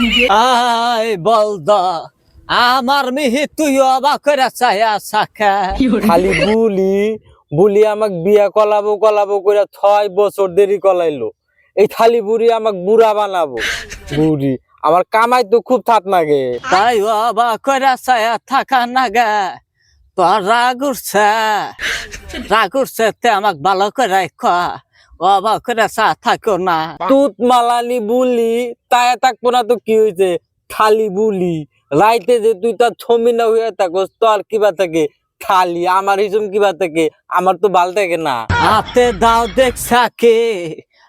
I বলদ আমার মিহি তুই অবাক করে চায়া সাখা খালি বুলি বুলি আমাক বিয়া কলাবো কলাবো করে 6 বছর দেরি কলাইলো। এই খালি বুড়ি আমাক বুড়া বানাবো। বুড়ি আমার কামাই তো খুব থাক নাগে। তাই অবাক করে চায়া থাকা নাগা তোর রাগ উঠছে তে আমাক ভালো করে অবাক করে চা থাকো না। তুত মালানি বুলি তাই থাকবো না তো কি হয়েছে? খালি বুলি রাইতে যে তুই তার ছমি না হয়ে থাকস তো আর কিবা থাকে খালি আমার হিসুম কিবা থাকে আমার তো ভাল থাকে না। হাতে দাও দেখছা কে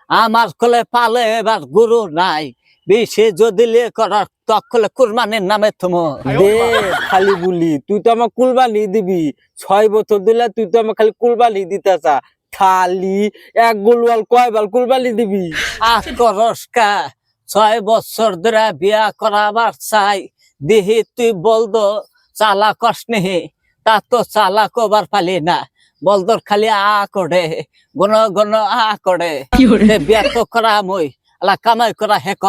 আমার কোলে পালে এবার গুরু নাই বেশি যদি লে করার তকলে কুরবানির নামে তুমি দে খালি বুলি তুই তো আমার কুরবানি দিবি 6 বছর দিলে তুই তো আমার খালি কুরবানি দিতে চা খালি এক গোলওয়াল কয়বার কুরবানি দিবি? করসকা 6 বছর ধরে বিয়া করাবার চাই দিহি তুই বলদো চালা কস নেহি তা তো চালা কবার পালি না বলদর খালি করে গণ গণ করে বিয়া তো করা মই আলা কামাই করা হেক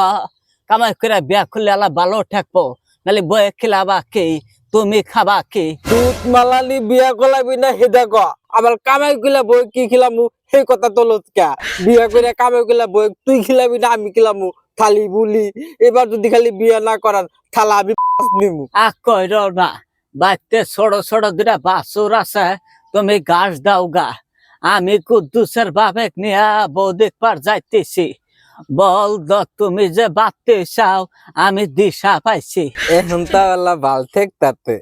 কামাই করে বিয়া করলে আলা ভালো ঠেকবো নালে বয়ে খিলাবা কি তুমি খাবা কি? তুত মালানি বিয়া কলাবি না হেদা ক আমার কামাই কইলা বই কি খিলামু সেই কথা তো লতকা বিয়া কইরা কামাই কইলা বই তুই খিলাবি না আমি খিলামু খালি বুলি এবার যদি খালি বিয়া না করার থালা আমি নিমু। কইর না বাড়িতে ছোট ছোট দুটা বাছুর আছে তুমি ঘাস দাও গা আমি কুদ্দুসের বাপেক নিয়া বউ দেখবার যাইতেছি বল তুমি যে বাড়তে চাও আমি দিশা পাইছি। এখন তা আল্লাহ ভাল ঠেক তাতে